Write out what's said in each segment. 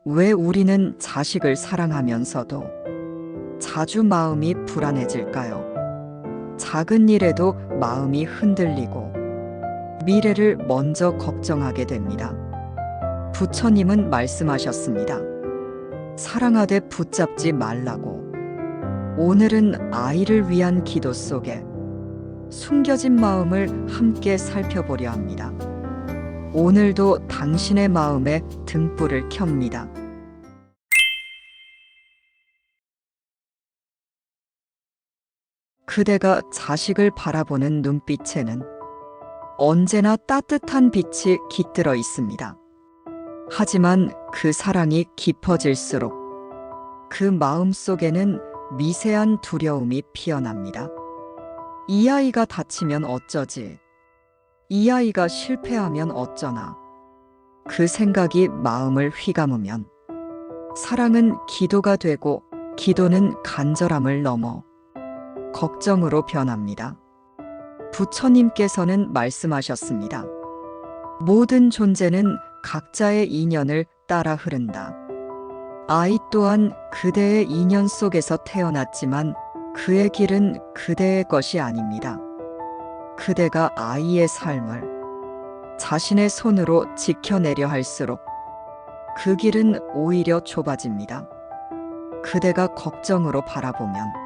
왜 우리는 자식을 사랑하면서도 자주 마음이 불안해질까요? 작은 일에도 마음이 흔들리고 미래를 먼저 걱정하게 됩니다. 부처님은 말씀하셨습니다. 사랑하되 붙잡지 말라고. 오늘은 아이를 위한 기도 속에 숨겨진 마음을 함께 살펴보려 합니다. 오늘도 당신의 마음에 등불을 켭니다. 그대가 자식을 바라보는 눈빛에는 언제나 따뜻한 빛이 깃들어 있습니다. 하지만 그 사랑이 깊어질수록 그 마음 속에는 미세한 두려움이 피어납니다. 이 아이가 다치면 어쩌지? 이 아이가 실패하면 어쩌나? 그 생각이 마음을 휘감으면 사랑은 기도가 되고 기도는 간절함을 넘어 걱정으로 변합니다. 부처님께서는 말씀하셨습니다. 모든 존재는 각자의 인연을 따라 흐른다. 아이 또한 그대의 인연 속에서 태어났지만 그의 길은 그대의 것이 아닙니다. 그대가 아이의 삶을 자신의 손으로 지켜내려 할수록 그 길은 오히려 좁아집니다. 그대가 걱정으로 바라보면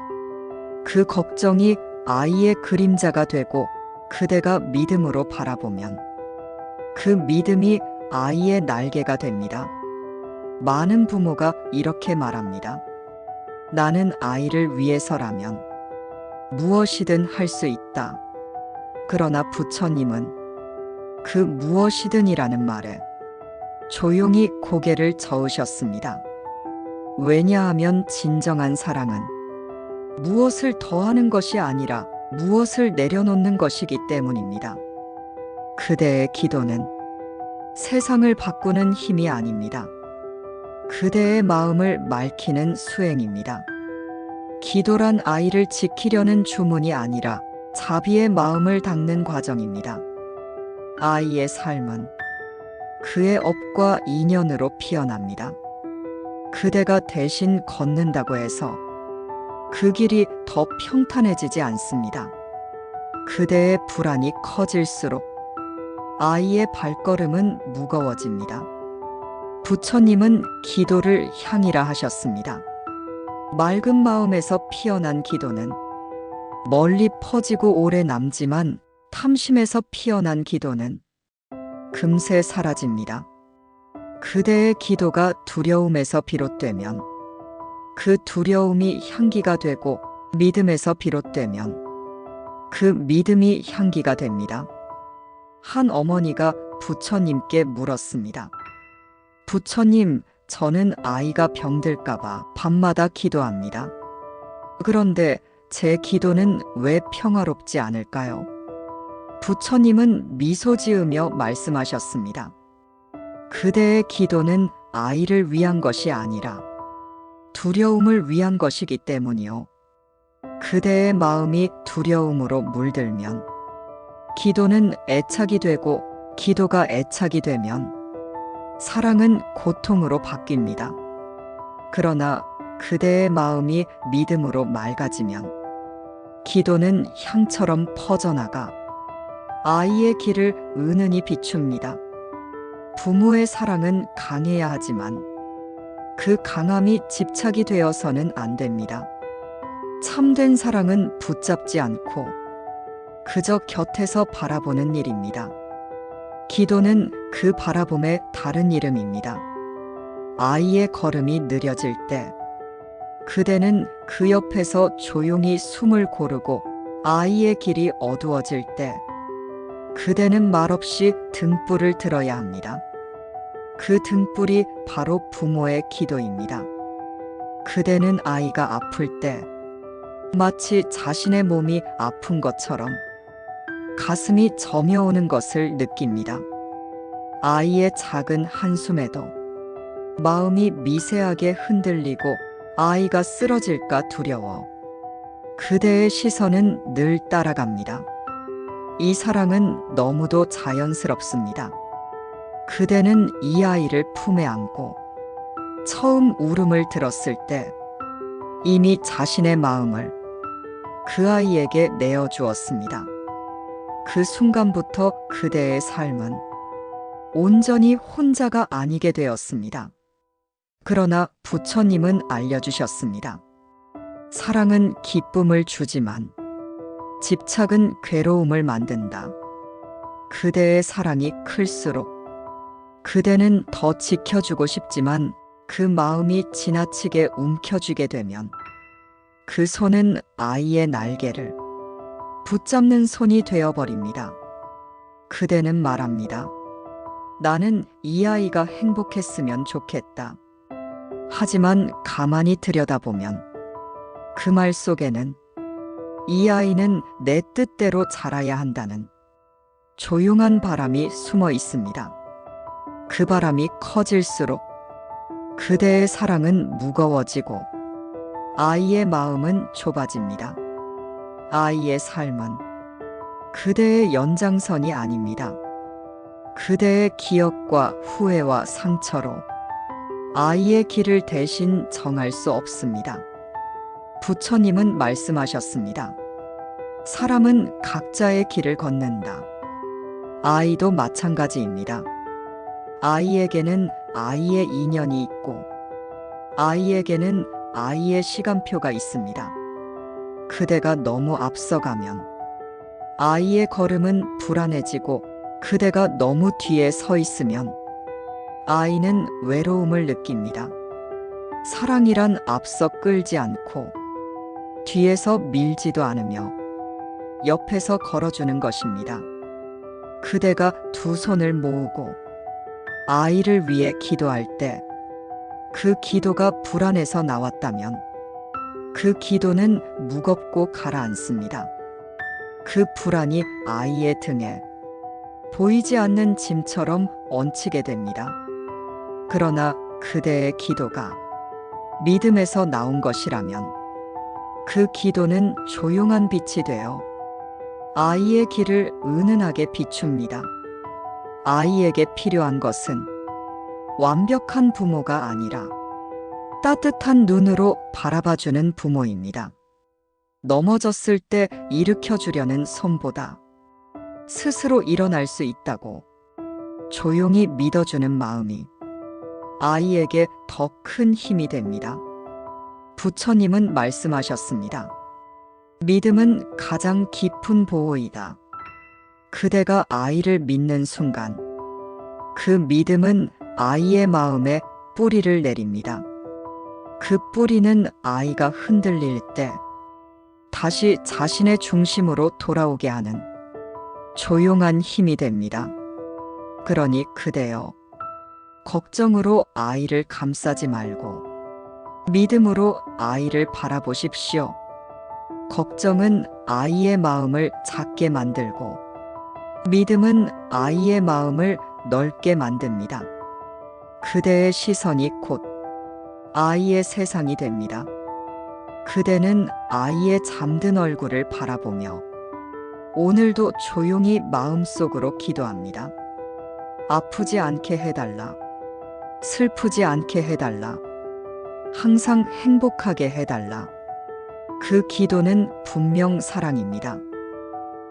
그 걱정이 아이의 그림자가 되고 그대가 믿음으로 바라보면 그 믿음이 아이의 날개가 됩니다. 많은 부모가 이렇게 말합니다. 나는 아이를 위해서라면 무엇이든 할 수 있다. 그러나 부처님은 그 무엇이든이라는 말에 조용히 고개를 저으셨습니다. 왜냐하면 진정한 사랑은 무엇을 더하는 것이 아니라 무엇을 내려놓는 것이기 때문입니다. 그대의 기도는 세상을 바꾸는 힘이 아닙니다. 그대의 마음을 맑히는 수행입니다. 기도란 아이를 지키려는 주문이 아니라 자비의 마음을 닦는 과정입니다. 아이의 삶은 그의 업과 인연으로 피어납니다. 그대가 대신 걷는다고 해서 그 길이 더 평탄해지지 않습니다. 그대의 불안이 커질수록 아이의 발걸음은 무거워집니다. 부처님은 기도를 향이라 하셨습니다. 맑은 마음에서 피어난 기도는 멀리 퍼지고 오래 남지만 탐심에서 피어난 기도는 금세 사라집니다. 그대의 기도가 두려움에서 비롯되면 그 두려움이 향기가 되고 믿음에서 비롯되면 그 믿음이 향기가 됩니다. 한 어머니가 부처님께 물었습니다. 부처님, 저는 아이가 병들까봐 밤마다 기도합니다. 그런데 제 기도는 왜 평화롭지 않을까요? 부처님은 미소 지으며 말씀하셨습니다. 그대의 기도는 아이를 위한 것이 아니라 두려움을 위한 것이기 때문이요. 그대의 마음이 두려움으로 물들면 기도는 애착이 되고 기도가 애착이 되면 사랑은 고통으로 바뀝니다. 그러나 그대의 마음이 믿음으로 맑아지면 기도는 향처럼 퍼져나가 아이의 길을 은은히 비춥니다. 부모의 사랑은 강해야 하지만 그 강함이 집착이 되어서는 안 됩니다. 참된 사랑은 붙잡지 않고 그저 곁에서 바라보는 일입니다. 기도는 그 바라봄의 다른 이름입니다. 아이의 걸음이 느려질 때 그대는 그 옆에서 조용히 숨을 고르고 아이의 길이 어두워질 때 그대는 말없이 등불을 들어야 합니다. 그 등불이 바로 부모의 기도입니다. 그대는 아이가 아플 때 마치 자신의 몸이 아픈 것처럼 가슴이 저며오는 것을 느낍니다. 아이의 작은 한숨에도 마음이 미세하게 흔들리고 아이가 쓰러질까 두려워 그대의 시선은 늘 따라갑니다. 이 사랑은 너무도 자연스럽습니다. 그대는 이 아이를 품에 안고 처음 울음을 들었을 때 이미 자신의 마음을 그 아이에게 내어주었습니다. 그 순간부터 그대의 삶은 온전히 혼자가 아니게 되었습니다. 그러나 부처님은 알려주셨습니다. 사랑은 기쁨을 주지만 집착은 괴로움을 만든다. 그대의 사랑이 클수록 그대는 더 지켜주고 싶지만 그 마음이 지나치게 움켜쥐게 되면 그 손은 아이의 날개를 붙잡는 손이 되어버립니다. 그대는 말합니다. 나는 이 아이가 행복했으면 좋겠다. 하지만 가만히 들여다보면 그 말 속에는 이 아이는 내 뜻대로 자라야 한다는 조용한 바람이 숨어 있습니다. 그 바람이 커질수록 그대의 사랑은 무거워지고 아이의 마음은 좁아집니다. 아이의 삶은 그대의 연장선이 아닙니다. 그대의 기억과 후회와 상처로 아이의 길을 대신 정할 수 없습니다. 부처님은 말씀하셨습니다. 사람은 각자의 길을 걷는다. 아이도 마찬가지입니다. 아이에게는 아이의 인연이 있고 아이에게는 아이의 시간표가 있습니다. 그대가 너무 앞서가면 아이의 걸음은 불안해지고 그대가 너무 뒤에 서 있으면 아이는 외로움을 느낍니다. 사랑이란 앞서 끌지 않고 뒤에서 밀지도 않으며 옆에서 걸어주는 것입니다. 그대가 두 손을 모으고 아이를 위해 기도할 때 그 기도가 불안해서 나왔다면 그 기도는 무겁고 가라앉습니다. 그 불안이 아이의 등에 보이지 않는 짐처럼 얹히게 됩니다. 그러나 그대의 기도가 믿음에서 나온 것이라면 그 기도는 조용한 빛이 되어 아이의 길을 은은하게 비춥니다. 아이에게 필요한 것은 완벽한 부모가 아니라 따뜻한 눈으로 바라봐주는 부모입니다. 넘어졌을 때 일으켜주려는 손보다 스스로 일어날 수 있다고 조용히 믿어주는 마음이 아이에게 더 큰 힘이 됩니다. 부처님은 말씀하셨습니다. 믿음은 가장 깊은 보호이다. 그대가 아이를 믿는 순간 그 믿음은 아이의 마음에 뿌리를 내립니다. 그 뿌리는 아이가 흔들릴 때 다시 자신의 중심으로 돌아오게 하는 조용한 힘이 됩니다. 그러니 그대여, 걱정으로 아이를 감싸지 말고 믿음으로 아이를 바라보십시오. 걱정은 아이의 마음을 작게 만들고 믿음은 아이의 마음을 넓게 만듭니다. 그대의 시선이 곧 아이의 세상이 됩니다. 그대는 아이의 잠든 얼굴을 바라보며 오늘도 조용히 마음속으로 기도합니다. 아프지 않게 해달라. 슬프지 않게 해달라. 항상 행복하게 해달라. 그 기도는 분명 사랑입니다.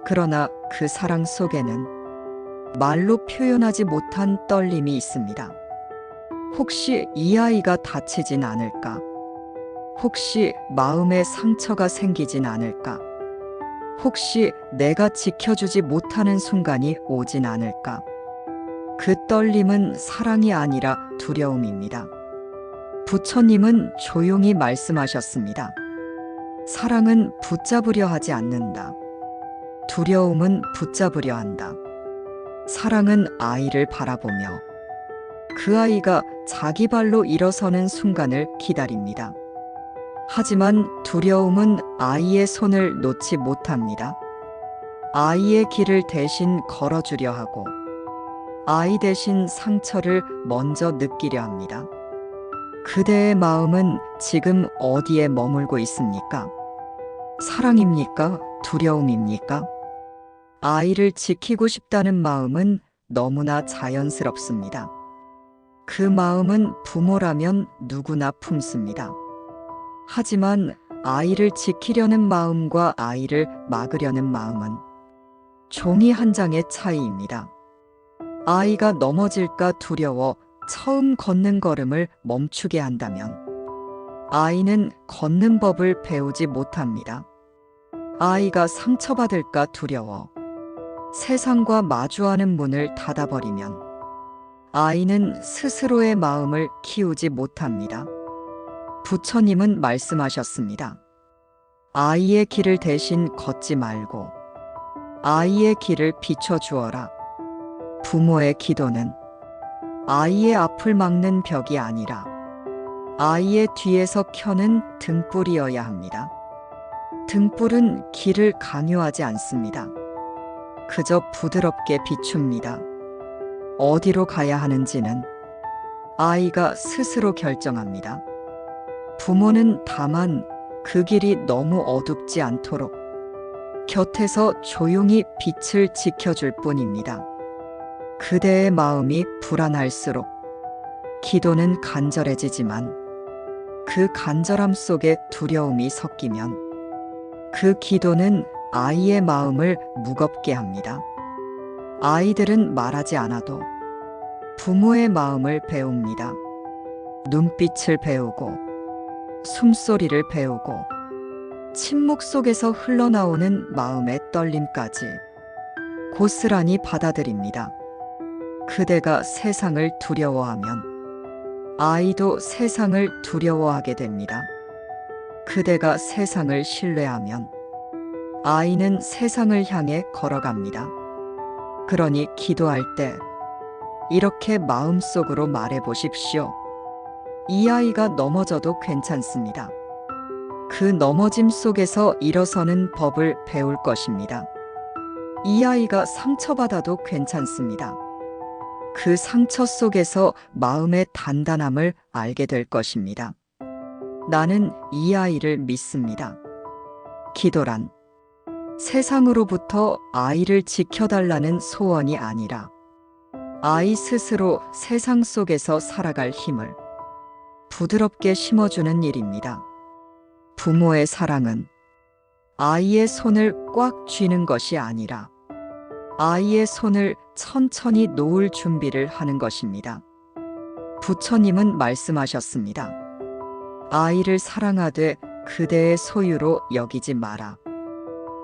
그러나 그 사랑 속에는 말로 표현하지 못한 떨림이 있습니다. 혹시 이 아이가 다치진 않을까? 혹시 마음에 상처가 생기진 않을까? 혹시 내가 지켜주지 못하는 순간이 오진 않을까? 그 떨림은 사랑이 아니라 두려움입니다. 부처님은 조용히 말씀하셨습니다. 사랑은 붙잡으려 하지 않는다. 두려움은 붙잡으려 한다. 사랑은 아이를 바라보며 그 아이가 자기 발로 일어서는 순간을 기다립니다. 하지만 두려움은 아이의 손을 놓지 못합니다. 아이의 길을 대신 걸어주려 하고 아이 대신 상처를 먼저 느끼려 합니다. 그대의 마음은 지금 어디에 머물고 있습니까? 사랑입니까? 두려움입니까? 아이를 지키고 싶다는 마음은 너무나 자연스럽습니다. 그 마음은 부모라면 누구나 품습니다. 하지만 아이를 지키려는 마음과 아이를 막으려는 마음은 종이 한 장의 차이입니다. 아이가 넘어질까 두려워 처음 걷는 걸음을 멈추게 한다면 아이는 걷는 법을 배우지 못합니다. 아이가 상처받을까 두려워 세상과 마주하는 문을 닫아버리면 아이는 스스로의 마음을 키우지 못합니다. 부처님은 말씀하셨습니다. 아이의 길을 대신 걷지 말고 아이의 길을 비춰주어라. 부모의 기도는 아이의 앞을 막는 벽이 아니라 아이의 뒤에서 켜는 등불이어야 합니다. 등불은 길을 강요하지 않습니다. 그저 부드럽게 비춥니다. 어디로 가야 하는지는 아이가 스스로 결정합니다. 부모는 다만 그 길이 너무 어둡지 않도록 곁에서 조용히 빛을 지켜줄 뿐입니다. 그대의 마음이 불안할수록 기도는 간절해지지만 그 간절함 속에 두려움이 섞이면 그 기도는 아이의 마음을 무겁게 합니다. 아이들은 말하지 않아도 부모의 마음을 배웁니다. 눈빛을 배우고 숨소리를 배우고 침묵 속에서 흘러나오는 마음의 떨림까지 고스란히 받아들입니다. 그대가 세상을 두려워하면 아이도 세상을 두려워하게 됩니다. 그대가 세상을 신뢰하면 아이는 세상을 향해 걸어갑니다. 그러니 기도할 때 이렇게 마음속으로 말해 보십시오. 이 아이가 넘어져도 괜찮습니다. 그 넘어짐 속에서 일어서는 법을 배울 것입니다. 이 아이가 상처받아도 괜찮습니다. 그 상처 속에서 마음의 단단함을 알게 될 것입니다. 나는 이 아이를 믿습니다. 기도란 세상으로부터 아이를 지켜달라는 소원이 아니라 아이 스스로 세상 속에서 살아갈 힘을 부드럽게 심어주는 일입니다. 부모의 사랑은 아이의 손을 꽉 쥐는 것이 아니라 아이의 손을 천천히 놓을 준비를 하는 것입니다. 부처님은 말씀하셨습니다. 아이를 사랑하되 그대의 소유로 여기지 마라.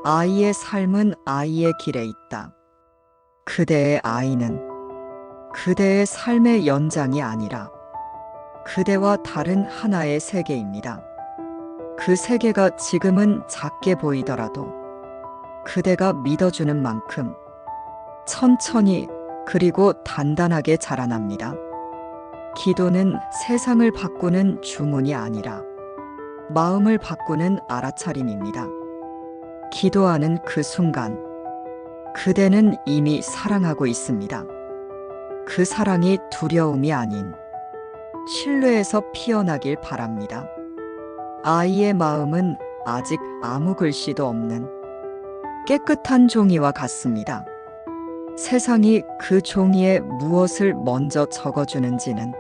아이의 삶은 아이의 길에 있다. 그대의 아이는 그대의 삶의 연장이 아니라 그대와 다른 하나의 세계입니다. 그 세계가 지금은 작게 보이더라도 그대가 믿어주는 만큼 천천히 그리고 단단하게 자라납니다. 기도는 세상을 바꾸는 주문이 아니라 마음을 바꾸는 알아차림입니다. 기도하는 그 순간 그대는 이미 사랑하고 있습니다. 그 사랑이 두려움이 아닌 신뢰에서 피어나길 바랍니다. 아이의 마음은 아직 아무 글씨도 없는 깨끗한 종이와 같습니다. 세상이 그 종이에 무엇을 먼저 적어주는지는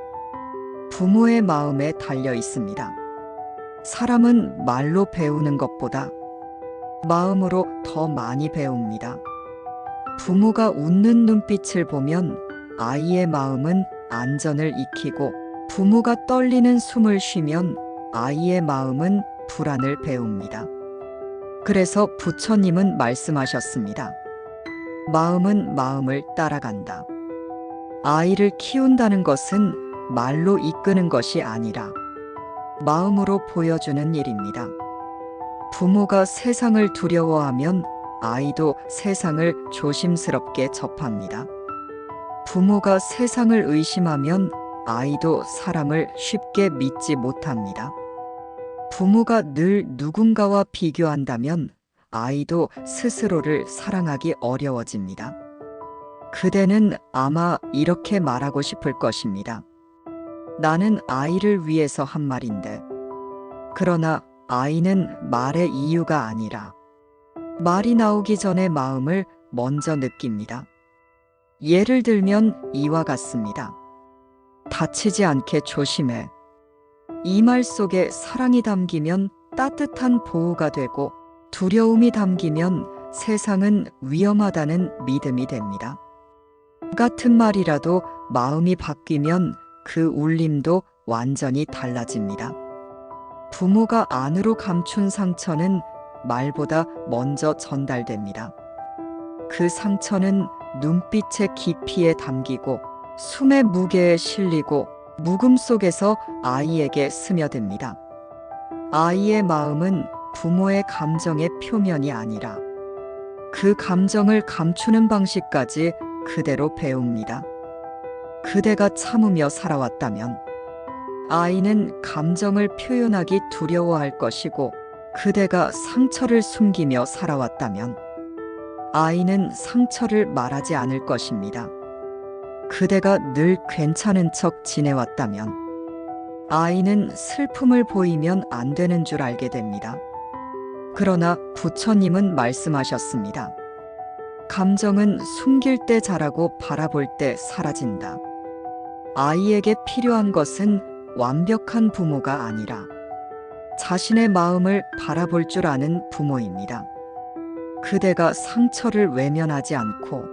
부모의 마음에 달려 있습니다. 사람은 말로 배우는 것보다 마음으로 더 많이 배웁니다. 부모가 웃는 눈빛을 보면 아이의 마음은 안전을 익히고 부모가 떨리는 숨을 쉬면 아이의 마음은 불안을 배웁니다. 그래서 부처님은 말씀하셨습니다. 마음은 마음을 따라간다. 아이를 키운다는 것은 말로 이끄는 것이 아니라 마음으로 보여주는 일입니다. 부모가 세상을 두려워하면 아이도 세상을 조심스럽게 접합니다. 부모가 세상을 의심하면 아이도 사람을 쉽게 믿지 못합니다. 부모가 늘 누군가와 비교한다면 아이도 스스로를 사랑하기 어려워집니다. 그대는 아마 이렇게 말하고 싶을 것입니다. 나는 아이를 위해서 한 말인데, 그러나 아이는 말의 이유가 아니라 말이 나오기 전에 마음을 먼저 느낍니다. 예를 들면 이와 같습니다. 다치지 않게 조심해. 이 말 속에 사랑이 담기면 따뜻한 보호가 되고 두려움이 담기면 세상은 위험하다는 믿음이 됩니다. 같은 말이라도 마음이 바뀌면 그 울림도 완전히 달라집니다. 부모가 안으로 감춘 상처는 말보다 먼저 전달됩니다. 그 상처는 눈빛의 깊이에 담기고 숨의 무게에 실리고 묵음 속에서 아이에게 스며듭니다. 아이의 마음은 부모의 감정의 표면이 아니라 그 감정을 감추는 방식까지 그대로 배웁니다. 그대가 참으며 살아왔다면 아이는 감정을 표현하기 두려워할 것이고, 그대가 상처를 숨기며 살아왔다면 아이는 상처를 말하지 않을 것입니다. 그대가 늘 괜찮은 척 지내왔다면 아이는 슬픔을 보이면 안 되는 줄 알게 됩니다. 그러나 부처님은 말씀하셨습니다. 감정은 숨길 때 자라고 바라볼 때 사라진다. 아이에게 필요한 것은 완벽한 부모가 아니라 자신의 마음을 바라볼 줄 아는 부모입니다. 그대가 상처를 외면하지 않고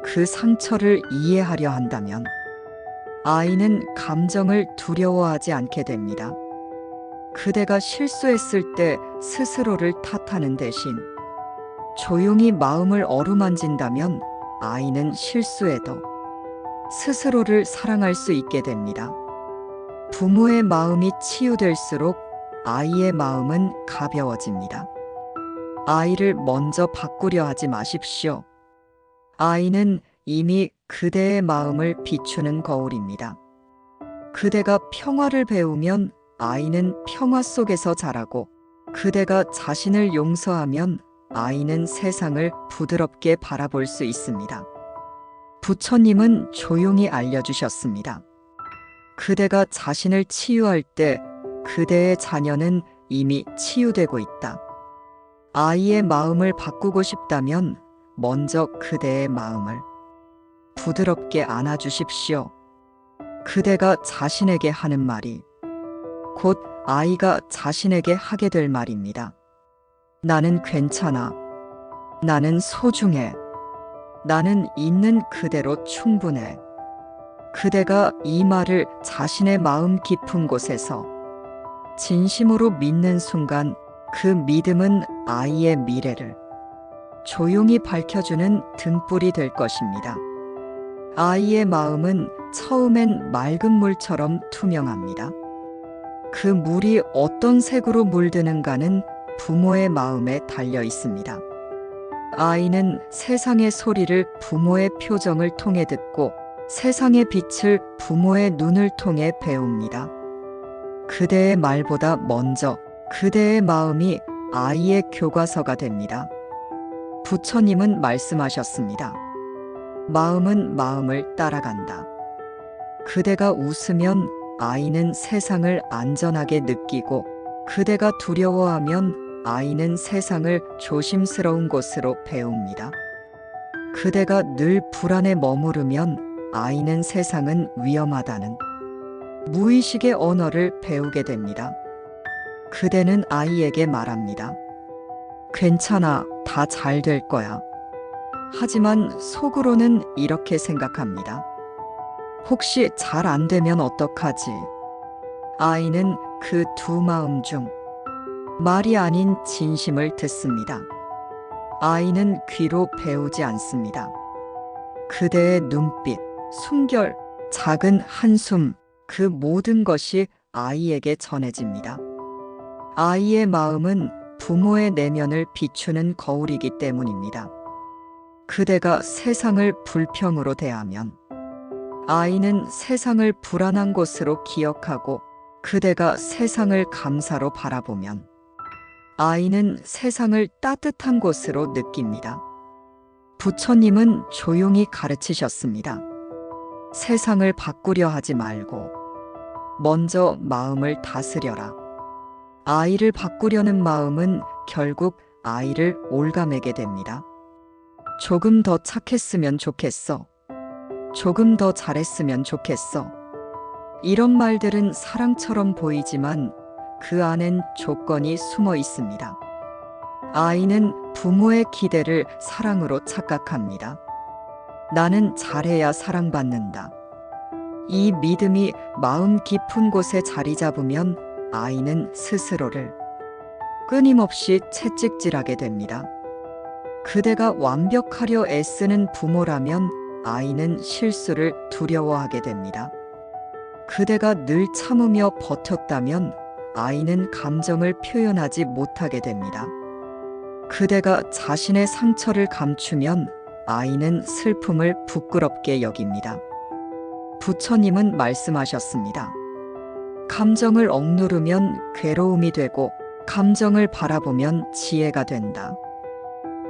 그 상처를 이해하려 한다면 아이는 감정을 두려워하지 않게 됩니다. 그대가 실수했을 때 스스로를 탓하는 대신 조용히 마음을 어루만진다면 아이는 실수해도 스스로를 사랑할 수 있게 됩니다. 부모의 마음이 치유될수록 아이의 마음은 가벼워집니다. 아이를 먼저 바꾸려 하지 마십시오. 아이는 이미 그대의 마음을 비추는 거울입니다. 그대가 평화를 배우면 아이는 평화 속에서 자라고, 그대가 자신을 용서하면 아이는 세상을 부드럽게 바라볼 수 있습니다. 부처님은 조용히 알려주셨습니다. 그대가 자신을 치유할 때 그대의 자녀는 이미 치유되고 있다. 아이의 마음을 바꾸고 싶다면 먼저 그대의 마음을 부드럽게 안아주십시오. 그대가 자신에게 하는 말이 곧 아이가 자신에게 하게 될 말입니다. 나는 괜찮아. 나는 소중해. 나는 있는 그대로 충분해. 그대가 이 말을 자신의 마음 깊은 곳에서 진심으로 믿는 순간 그 믿음은 아이의 미래를 조용히 밝혀주는 등불이 될 것입니다. 아이의 마음은 처음엔 맑은 물처럼 투명합니다. 그 물이 어떤 색으로 물드는가는 부모의 마음에 달려 있습니다. 아이는 세상의 소리를 부모의 표정을 통해 듣고 세상의 빛을 부모의 눈을 통해 배웁니다. 그대의 말보다 먼저 그대의 마음이 아이의 교과서가 됩니다. 부처님은 말씀하셨습니다. 마음은 마음을 따라간다. 그대가 웃으면 아이는 세상을 안전하게 느끼고, 그대가 두려워하면 아이는 세상을 조심스러운 곳으로 배웁니다. 그대가 늘 불안에 머무르면 아이는 세상은 위험하다는 무의식의 언어를 배우게 됩니다. 그대는 아이에게 말합니다. 괜찮아, 다 잘 될 거야. 하지만 속으로는 이렇게 생각합니다. 혹시 잘 안 되면 어떡하지? 아이는 그 두 마음 중 말이 아닌 진심을 듣습니다. 아이는 귀로 배우지 않습니다. 그대의 눈빛, 숨결, 작은 한숨, 그 모든 것이 아이에게 전해집니다. 아이의 마음은 부모의 내면을 비추는 거울이기 때문입니다. 그대가 세상을 불평으로 대하면 아이는 세상을 불안한 곳으로 기억하고, 그대가 세상을 감사로 바라보면 아이는 세상을 따뜻한 곳으로 느낍니다. 부처님은 조용히 가르치셨습니다. 세상을 바꾸려 하지 말고 먼저 마음을 다스려라. 아이를 바꾸려는 마음은 결국 아이를 올가매게 됩니다. 조금 더 착했으면 좋겠어. 조금 더 잘했으면 좋겠어. 이런 말들은 사랑처럼 보이지만 그 안엔 조건이 숨어 있습니다. 아이는 부모의 기대를 사랑으로 착각합니다. 나는 잘해야 사랑받는다. 이 믿음이 마음 깊은 곳에 자리 잡으면 아이는 스스로를 끊임없이 채찍질하게 됩니다. 그대가 완벽하려 애쓰는 부모라면 아이는 실수를 두려워하게 됩니다. 그대가 늘 참으며 버텼다면 아이는 감정을 표현하지 못하게 됩니다. 그대가 자신의 상처를 감추면 아이는 슬픔을 부끄럽게 여깁니다. 부처님은 말씀하셨습니다. 감정을 억누르면 괴로움이 되고 감정을 바라보면 지혜가 된다.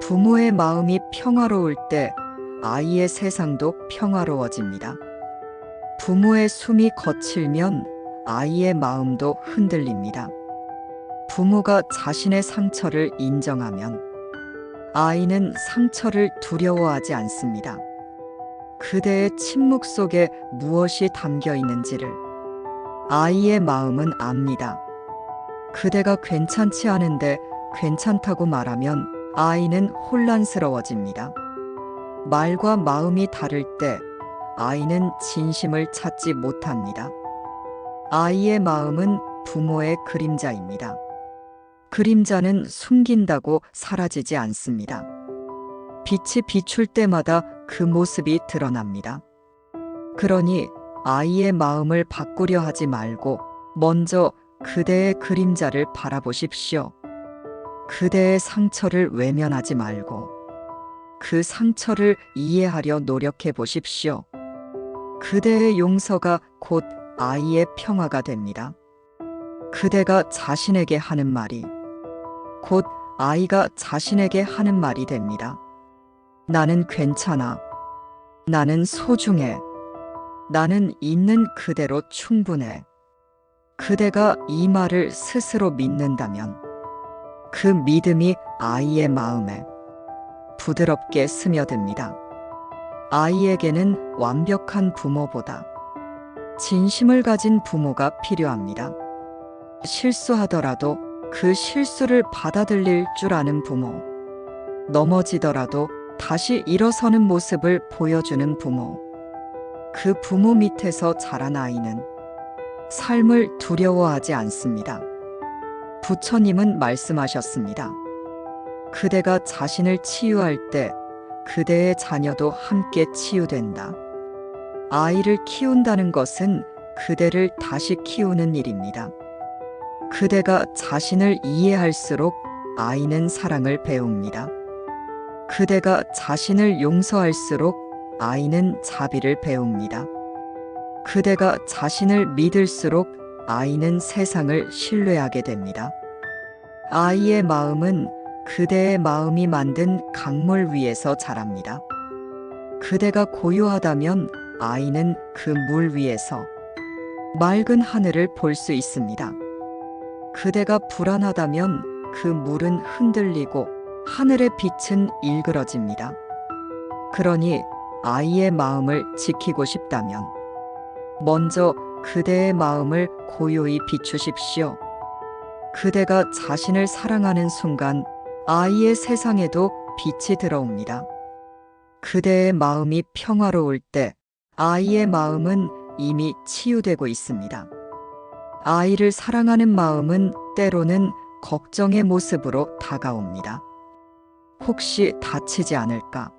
부모의 마음이 평화로울 때 아이의 세상도 평화로워집니다. 부모의 숨이 거칠면 아이의 마음도 흔들립니다. 부모가 자신의 상처를 인정하면 아이는 상처를 두려워하지 않습니다. 그대의 침묵 속에 무엇이 담겨 있는지를 아이의 마음은 압니다. 그대가 괜찮지 않은데 괜찮다고 말하면 아이는 혼란스러워집니다. 말과 마음이 다를 때 아이는 진심을 찾지 못합니다. 아이의 마음은 부모의 그림자입니다. 그림자는 숨긴다고 사라지지 않습니다. 빛이 비출 때마다 그 모습이 드러납니다. 그러니 아이의 마음을 바꾸려 하지 말고 먼저 그대의 그림자를 바라보십시오. 그대의 상처를 외면하지 말고 그 상처를 이해하려 노력해 보십시오. 그대의 용서가 곧 아이의 평화가 됩니다. 그대가 자신에게 하는 말이 곧 아이가 자신에게 하는 말이 됩니다. 나는 괜찮아. 나는 소중해. 나는 있는 그대로 충분해. 그대가 이 말을 스스로 믿는다면 그 믿음이 아이의 마음에 부드럽게 스며듭니다. 아이에게는 완벽한 부모보다 진심을 가진 부모가 필요합니다. 실수하더라도 그 실수를 받아들일 줄 아는 부모, 넘어지더라도 다시 일어서는 모습을 보여주는 부모, 그 부모 밑에서 자란 아이는 삶을 두려워하지 않습니다. 부처님은 말씀하셨습니다. 그대가 자신을 치유할 때 그대의 자녀도 함께 치유된다. 아이를 키운다는 것은 그대를 다시 키우는 일입니다. 그대가 자신을 이해할수록 아이는 사랑을 배웁니다. 그대가 자신을 용서할수록 아이는 자비를 배웁니다. 그대가 자신을 믿을수록 아이는 세상을 신뢰하게 됩니다. 아이의 마음은 그대의 마음이 만든 강물 위에서 자랍니다. 그대가 고요하다면 아이는 그 물 위에서 맑은 하늘을 볼 수 있습니다. 그대가 불안하다면 그 물은 흔들리고 하늘의 빛은 일그러집니다. 그러니 아이의 마음을 지키고 싶다면 먼저 그대의 마음을 고요히 비추십시오. 그대가 자신을 사랑하는 순간 아이의 세상에도 빛이 들어옵니다. 그대의 마음이 평화로울 때 아이의 마음은 이미 치유되고 있습니다. 아이를 사랑하는 마음은 때로는 걱정의 모습으로 다가옵니다. 혹시 다치지 않을까?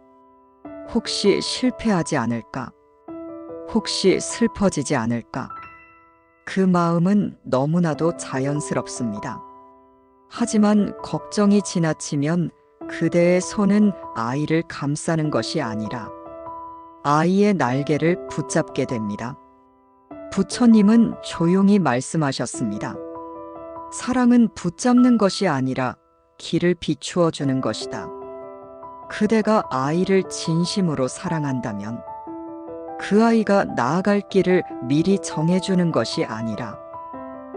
혹시 실패하지 않을까? 혹시 슬퍼지지 않을까? 그 마음은 너무나도 자연스럽습니다. 하지만 걱정이 지나치면 그대의 손은 아이를 감싸는 것이 아니라 아이의 날개를 붙잡게 됩니다. 부처님은 조용히 말씀하셨습니다. 사랑은 붙잡는 것이 아니라 길을 비추어 주는 것이다. 그대가 아이를 진심으로 사랑한다면 그 아이가 나아갈 길을 미리 정해주는 것이 아니라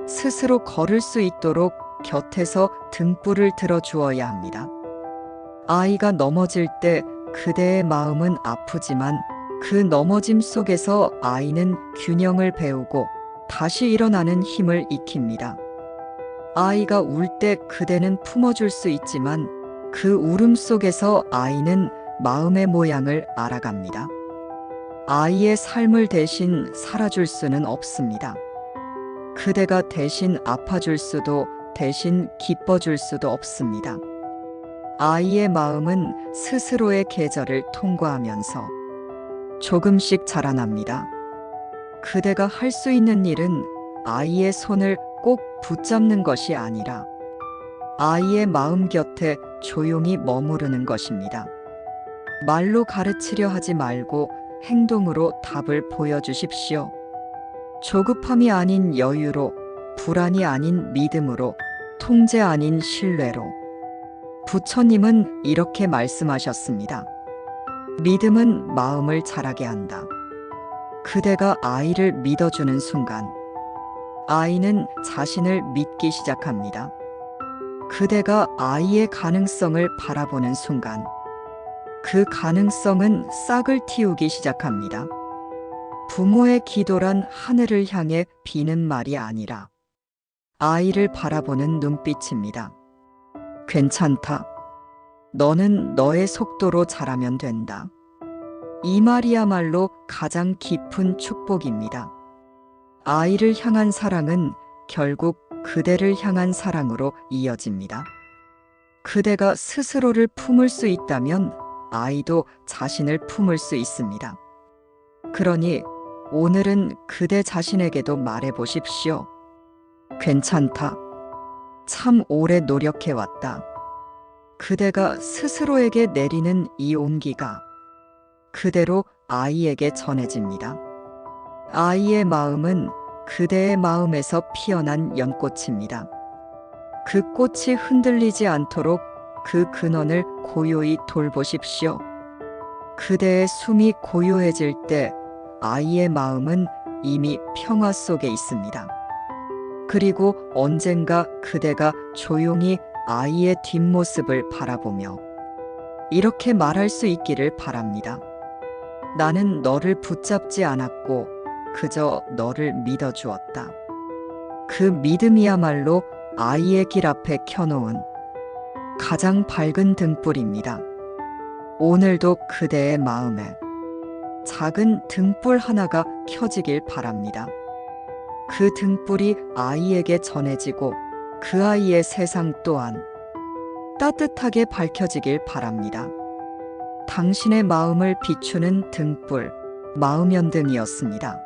스스로 걸을 수 있도록 곁에서 등불을 들어주어야 합니다. 아이가 넘어질 때 그대의 마음은 아프지만 그 넘어짐 속에서 아이는 균형을 배우고 다시 일어나는 힘을 익힙니다. 아이가 울 때 그대는 품어줄 수 있지만 그 울음 속에서 아이는 마음의 모양을 알아갑니다. 아이의 삶을 대신 살아줄 수는 없습니다. 그대가 대신 아파줄 수도 대신 기뻐줄 수도 없습니다. 아이의 마음은 스스로의 계절을 통과하면서 조금씩 자라납니다. 그대가 할 수 있는 일은 아이의 손을 꼭 붙잡는 것이 아니라 아이의 마음 곁에 조용히 머무르는 것입니다. 말로 가르치려 하지 말고 행동으로 답을 보여주십시오. 조급함이 아닌 여유로, 불안이 아닌 믿음으로, 통제 아닌 신뢰로. 부처님은 이렇게 말씀하셨습니다. 믿음은 마음을 자라게 한다. 그대가 아이를 믿어주는 순간, 아이는 자신을 믿기 시작합니다. 그대가 아이의 가능성을 바라보는 순간, 그 가능성은 싹을 틔우기 시작합니다. 부모의 기도란 하늘을 향해 비는 말이 아니라 아이를 바라보는 눈빛입니다. 괜찮다. 너는 너의 속도로 자라면 된다. 이 말이야말로 가장 깊은 축복입니다. 아이를 향한 사랑은 결국 그대를 향한 사랑으로 이어집니다. 그대가 스스로를 품을 수 있다면 아이도 자신을 품을 수 있습니다. 그러니 오늘은 그대 자신에게도 말해보십시오. 괜찮다. 참 오래 노력해왔다. 그대가 스스로에게 내리는 이 온기가 그대로 아이에게 전해집니다. 아이의 마음은 그대의 마음에서 피어난 연꽃입니다. 그 꽃이 흔들리지 않도록 그 근원을 고요히 돌보십시오. 그대의 숨이 고요해질 때 아이의 마음은 이미 평화 속에 있습니다. 그리고 언젠가 그대가 조용히 아이의 뒷모습을 바라보며 이렇게 말할 수 있기를 바랍니다. 나는 너를 붙잡지 않았고 그저 너를 믿어주었다. 그 믿음이야말로 아이의 길 앞에 켜놓은 가장 밝은 등불입니다. 오늘도 그대의 마음에 작은 등불 하나가 켜지길 바랍니다. 그 등불이 아이에게 전해지고 그 아이의 세상 또한 따뜻하게 밝혀지길 바랍니다. 당신의 마음을 비추는 등불, 마음연등이었습니다.